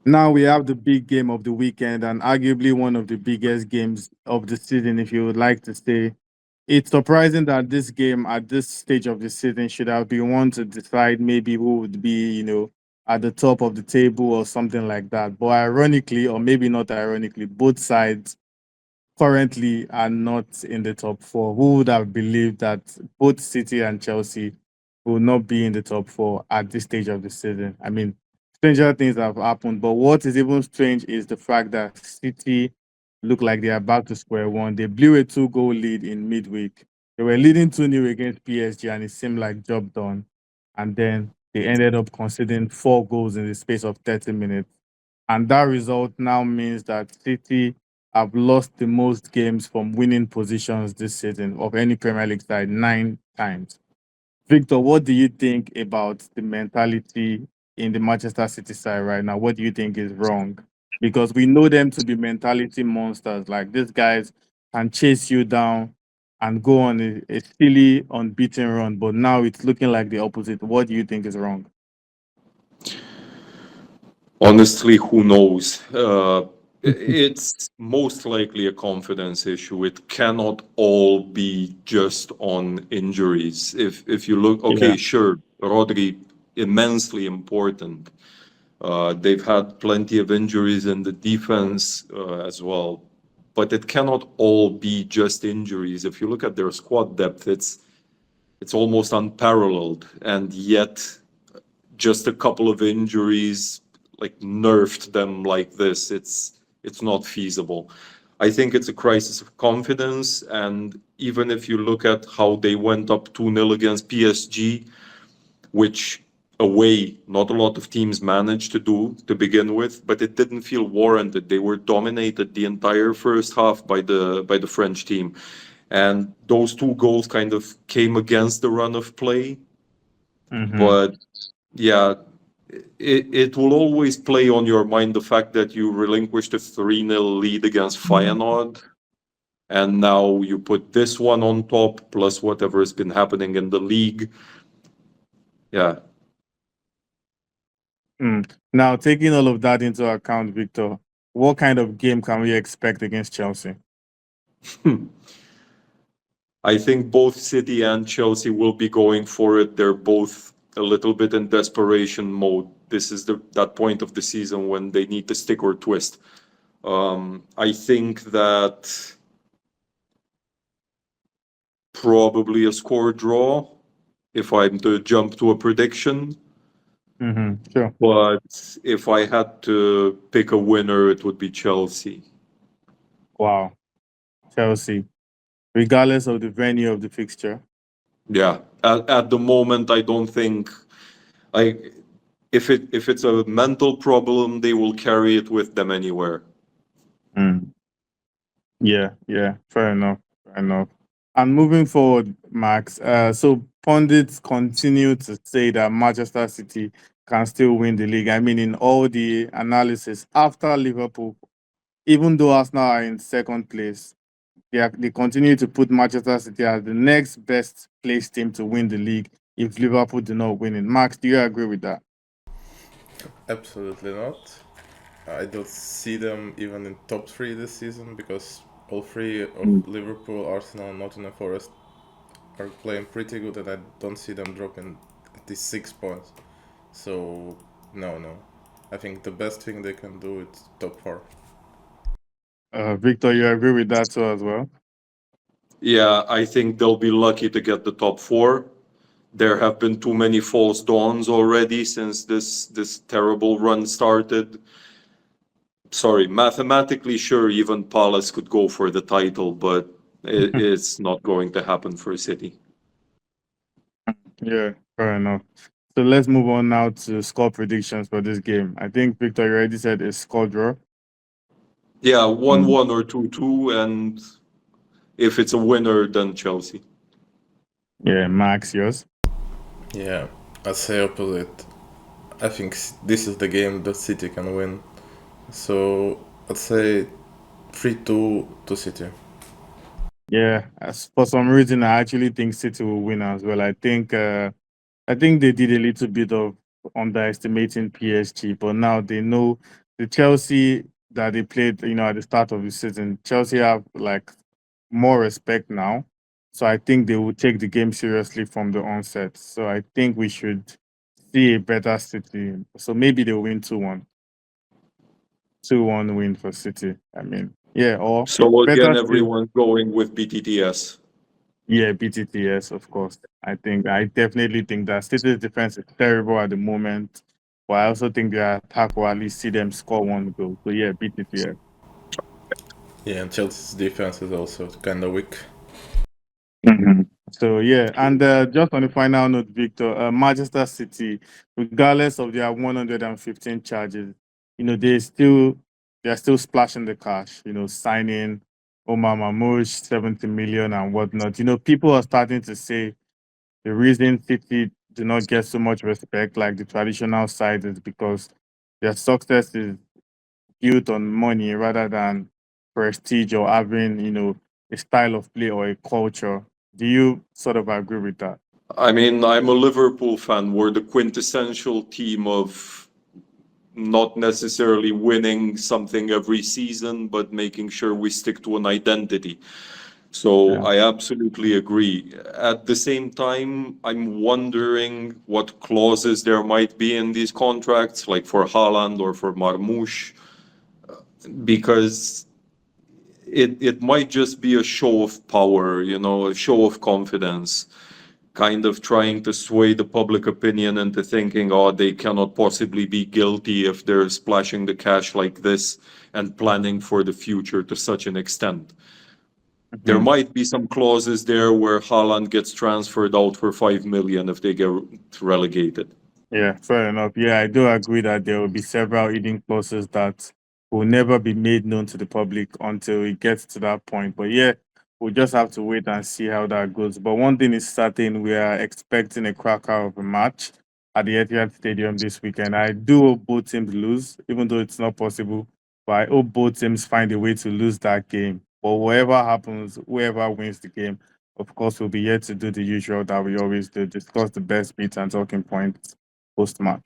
Now we have the big game of the weekend and arguably one of the biggest games of the season, if you would like to say. It's surprising that this game at this stage of the season should have been one to decide maybe who would be, at the top of the table or something like that. But ironically, or maybe not ironically, both sides currently are not in the top four. Who would have believed that both City and Chelsea will not be in the top four at this stage of the season? I mean, stranger things have happened, but what is even strange is the fact that City look like they are back to square one. They blew a two-goal lead in midweek. They were leading 2-0 against PSG, and it seemed like job done. And then they ended up conceding 4 goals in the space of 30 minutes. And that result now means that City have lost the most games from winning positions this season of any Premier League side 9 times. Victor, what do you think about the mentality in the Manchester City side right now? What do you think is wrong? Because we know them to be mentality monsters. Like these guys can chase you down and go on a silly unbeaten run, but now it's looking like the opposite. What do you think is wrong? Honestly, who knows? It's most likely a confidence issue. It cannot all be just on injuries. If you look, Yeah. okay, sure, Rodri, immensely important. They've had plenty of injuries in the defense as well, but it cannot all be just injuries. If you look at their squad depth, it's almost unparalleled, and yet just a couple of injuries like nerfed them like this. It's not feasible. I think it's a crisis of confidence, and even if you look at how they went up 2-0 against PSG, which away not a lot of teams managed to do to begin with, but it didn't feel warranted. They were dominated the entire first half by the French team. And those two goals kind of came against the run of play. Mm-hmm. But yeah, it will always play on your mind the fact that you relinquished a 3-0 lead against Feyenoord, and now you put this one on top, plus whatever has been happening in the league. Yeah. Now, taking all of that into account, Victor, what kind of game can we expect against Chelsea? I think both City and Chelsea will be going for it. They're both a little bit in desperation mode. This is that point of the season when they need to stick or twist. I think that probably a score draw if I'm to jump to a prediction. Sure. But if I had to pick a winner, it would be Chelsea. Wow. Chelsea, regardless of the venue of the fixture. Yeah. At the moment, I don't think I if it's a mental problem, they will carry it with them anywhere. Mm. Yeah. Fair enough. Fair enough. And moving forward, Max, so pundits continue to say that Manchester City can still win the league. I mean, in all the analysis after Liverpool, even though Arsenal are in second place, they continue to put Manchester City as the next best placed team to win the league if Liverpool do not win it. Max, do you agree with that? Absolutely not. I don't see them even in top three this season because all three of Mm. Liverpool, Arsenal, and Nottingham Forest are playing pretty good, and I don't see them dropping at least 6 points. So no. I think the best thing they can do is top four. Victor, you agree with that too as well? Yeah, I think they'll be lucky to get the top four. There have been too many false dawns already since this terrible run started. Sorry, mathematically, sure, even Palace could go for the title, but it's not going to happen for City. Yeah, fair enough. So let's move on now to score predictions for this game. I think Victor, you already said a score draw. Yeah, 1-1 or 2-2, and if it's a winner, then Chelsea. Yeah, Max, yours. Yeah, I'd say opposite. I think this is the game that City can win. So I'd say 3-2 to City. Yeah, for some reason, I actually think City will win as well. I think they did a little bit of underestimating PSG, but now they know the Chelsea that they played, at the start of the season, Chelsea have like more respect now. So I think they will take the game seriously from the onset. So I think we should see a better City. So maybe they'll win 2-1. 2-1 win for City. I mean, yeah, or So better again, still, everyone going with BTTS. yeah, BTTS, of course. I definitely think that City's defense is terrible at the moment. But I also think their attack will at least see them score one goal. So yeah, BTTS. Yeah, and Chelsea's defense is also kind of weak. So yeah, and just on the final note, Victor, Manchester City, regardless of their 115 charges, they're still splashing the cash. Signing Omar Mamouche 70 million and whatnot. People are starting to say the reason City do not get so much respect like the traditional side is because their success is built on money rather than prestige or having, a style of play or a culture. Do you sort of agree with that? I mean, I'm a Liverpool fan. We're the quintessential team of not necessarily winning something every season, but making sure we stick to an identity. So Yeah. I absolutely agree. At the same time, I'm wondering what clauses there might be in these contracts, like for Haaland or for Marmoush, because it might just be a show of power, a show of confidence, kind of trying to sway the public opinion into thinking, oh, they cannot possibly be guilty if they're splashing the cash like this and planning for the future to such an extent. There Mhm. might be some clauses there where Haaland gets transferred out for 5 million if they get relegated. Yeah, fair enough. Yeah, I do agree that there will be several hidden clauses that will never be made known to the public until it gets to that point. But yeah, we'll just have to wait and see how that goes. But one thing is certain, we are expecting a cracker of a match at the Etihad Stadium this weekend. I do hope both teams lose, even though it's not possible. But I hope both teams find a way to lose that game. But whatever happens, whoever wins the game, of course, we'll be here to do the usual that we always do, discuss the best beats and talking points post match.